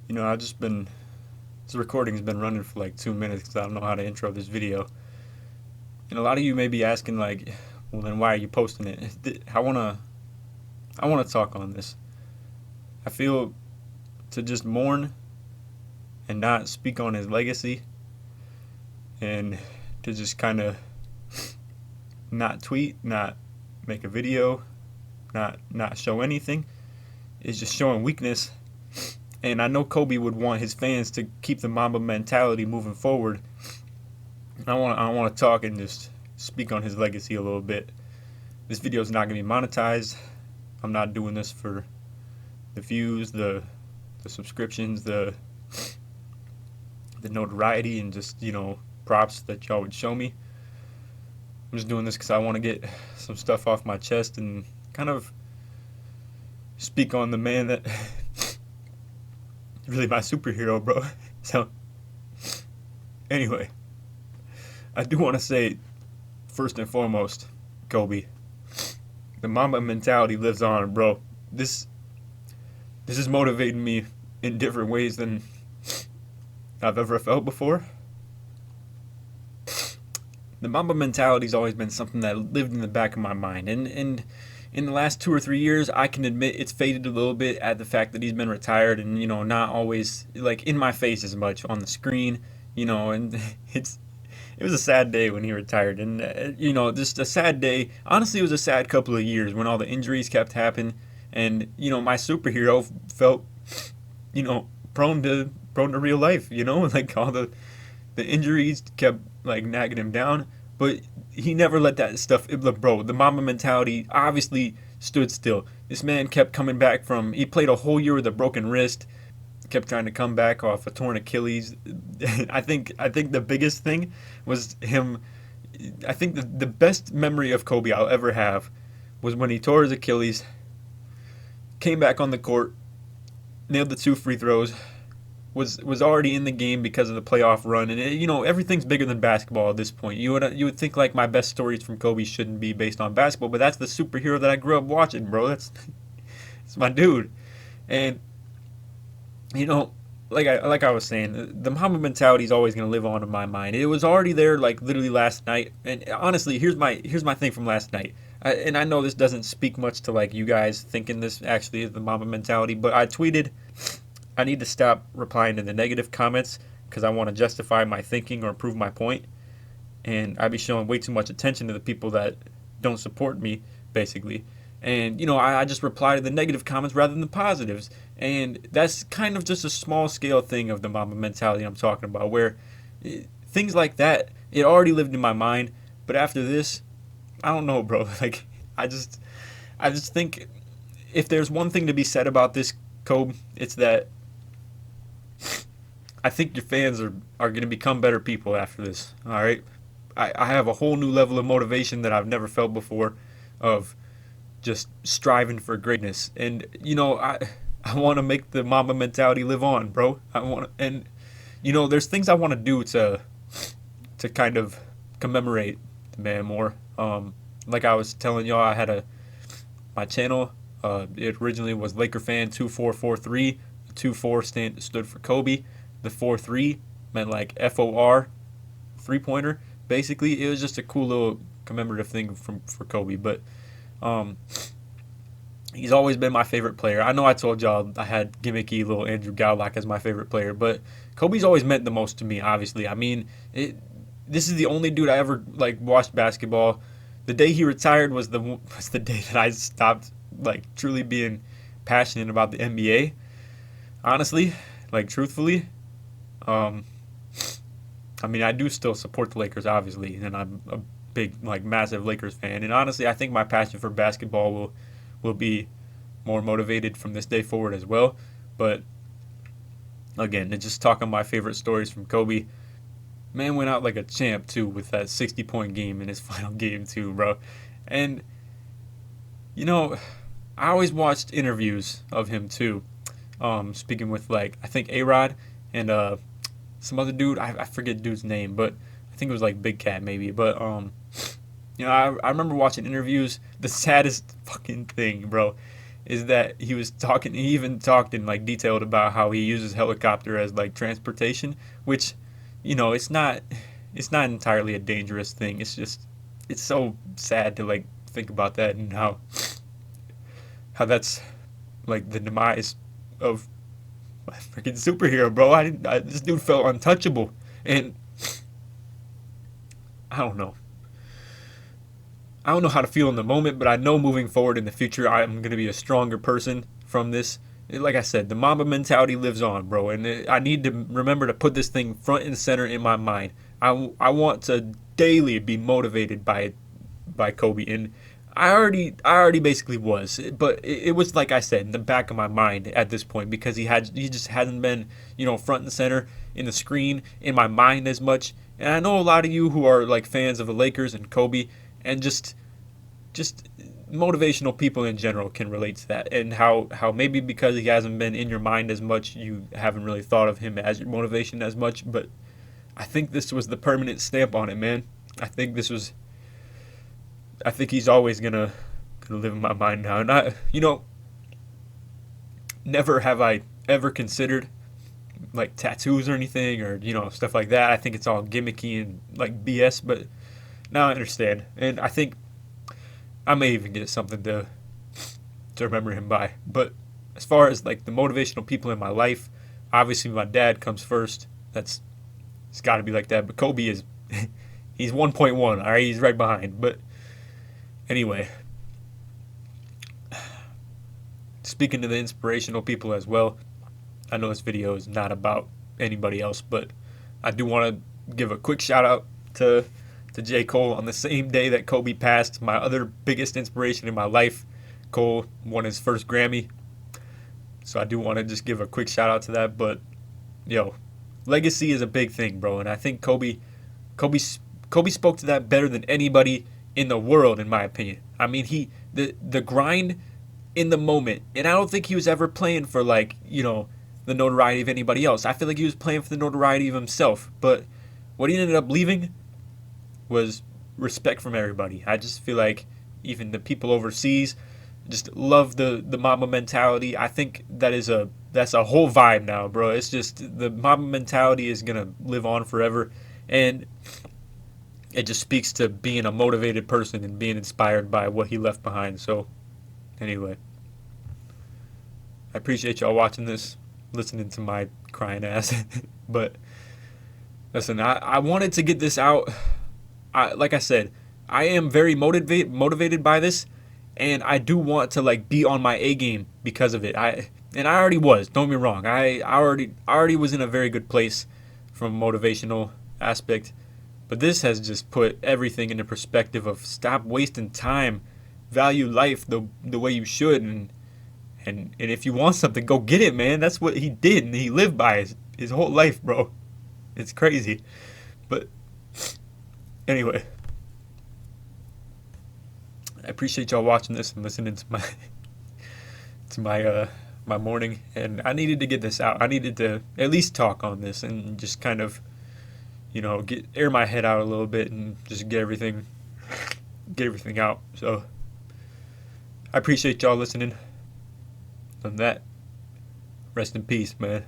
You know, this recording's been running for like 2 minutes because I don't know how to intro this video. And a lot of you may be asking like, well then why are you posting it? I wanna talk on this. I feel to just mourn and not speak on his legacy and to just kind of not tweet, not make a video, not show anything is just showing weakness. And I know Kobe would want his fans to keep the Mamba mentality moving forward. I want to talk and just speak on his legacy a little bit. This video is not going to be monetized. I'm not doing this for the views, the subscriptions, the notoriety, and just, you know, props that y'all would show me. I'm just doing this because I want to get some stuff off my chest and kind of speak on the man that really my superhero, bro. So anyway, I do want to say first and foremost, Kobe, the Mamba mentality lives on, bro. This is motivating me in different ways than I've ever felt before. The Mamba mentality's always been something that lived in the back of my mind, and in the last 2 or 3 years, I can admit it's faded a little bit at the fact that he's been retired and, you know, not always like in my face as much on the screen, you know, and it was a sad day when he retired, and you know, just a sad day. Honestly, it was a sad couple of years when all the injuries kept happening, and you know, my superhero felt, you know, prone to real life, you know, like all the injuries kept like nagging him down, but he never let that stuff, bro. The Mamba mentality obviously stood still. This man kept coming back from, he played a whole year with a broken wrist, kept trying to come back off a torn Achilles. I think the biggest thing was him. I think the best memory of Kobe I'll ever have was when he tore his Achilles, came back on the court, nailed the 2 free throws, was already in the game because of the playoff run, and you know, everything's bigger than basketball at this point. You would think like my best stories from Kobe shouldn't be based on basketball, but that's the superhero that I grew up watching, bro. That's my dude. And you know, like I was saying, the Mamba mentality is always gonna live on in my mind. It was already there, like literally last night. And honestly, here's my thing from last night. And I know this doesn't speak much to like you guys thinking this actually is the Mamba mentality, but I tweeted, I need to stop replying to the negative comments because I want to justify my thinking or prove my point. And I'd be showing way too much attention to the people that don't support me, basically. And, you know, I just reply to the negative comments rather than the positives. And that's kind of just a small scale thing of the Mamba mentality I'm talking about, where things like that, it already lived in my mind. But after this, I don't know, bro. Like, I just think if there's one thing to be said about this, Kobe, it's that I think your fans are going to become better people after this. All right, I have a whole new level of motivation that I've never felt before, of just striving for greatness. And you know, I want to make the Mamba mentality live on, bro. I want to, and you know, there's things I want to do to kind of commemorate the man more. Like I was telling y'all, I had my channel. It originally was LakerFan 2443. The 24 stood for Kobe. The 43 meant like FOR, 3-pointer. Basically, it was just a cool little commemorative thing for Kobe. But he's always been my favorite player. I know I told y'all I had gimmicky little Andrew Gowlock as my favorite player, but Kobe's always meant the most to me. Obviously, I mean, this is the only dude I ever like watched basketball. The day he retired was the day that I stopped like truly being passionate about the NBA. Honestly, like truthfully. I mean, I do still support the Lakers, obviously, and I'm a big, like, massive Lakers fan. And honestly, I think my passion for basketball will be more motivated from this day forward as well. But again, just talking my favorite stories from Kobe. Man went out like a champ too with that 60-point game in his final game too, bro. And you know, I always watched interviews of him too. Speaking with like I think A-Rod and some other dude. I forget the dude's name, but I think it was like Big Cat maybe. But you know, I remember watching interviews. The saddest fucking thing, bro. is that he was talking. He even talked in like detailed about how he uses helicopter as like transportation, which, you know, it's not entirely a dangerous thing. It's just it's so sad to like think about that and how that's like the demise of a freaking superhero, bro. This dude felt untouchable, and I don't know. I don't know how to feel in the moment, but I know moving forward in the future, I'm going to be a stronger person from this. Like I said, the Mamba mentality lives on, bro, and I need to remember to put this thing front and center in my mind. I want to daily be motivated by Kobe, and I already basically was, but it was like I said in the back of my mind at this point because he just hasn't been, you know, front and center in the screen in my mind as much. And I know a lot of you who are like fans of the Lakers and Kobe and just motivational people in general can relate to that, and how maybe because he hasn't been in your mind as much, you haven't really thought of him as your motivation as much. But I think this was the permanent stamp on it, man. I think he's always gonna live in my mind now. And you know, never have I ever considered like tattoos or anything, or you know, stuff like that. I think it's all gimmicky and like BS. But now I understand, and I think I may even get something to remember him by. But as far as like the motivational people in my life, obviously my dad comes first. It's got to be like that. But Kobe is he's 1.1. All right, he's right behind. But anyway, speaking to the inspirational people as well, I know this video is not about anybody else, but I do want to give a quick shout out to J. Cole. On the same day that Kobe passed, my other biggest inspiration in my life, Cole won his first Grammy. So I do want to just give a quick shout out to that. But yo, legacy is a big thing, bro, and I think Kobe spoke to that better than anybody in the world, in my opinion. I mean, the grind in the moment, and I don't think he was ever playing for like, you know, the notoriety of anybody else. I feel like he was playing for the notoriety of himself. But what he ended up leaving was respect from everybody. I just feel like even the people overseas just love the Mamba mentality. I think that's a whole vibe now, bro. It's just the Mamba mentality is gonna live on forever, and it just speaks to being a motivated person and being inspired by what he left behind. So anyway, I appreciate y'all watching this, listening to my crying ass. But listen, I wanted to get this out. Like I said, I am very motivated by this, and I do want to like be on my A game because of it. I already was. Don't get me wrong. I already was in a very good place from a motivational aspect, but this has just put everything into perspective of stop wasting time, value life the way you should, and if you want something, go get it, man. That's what he did, and he lived by his whole life, bro. It's crazy, but. Anyway, I appreciate y'all watching this and listening to my morning, and I needed to get this out. I needed to at least talk on this and just kind of, you know, air my head out a little bit and just get everything out. So I appreciate y'all listening. On that, rest in peace, man.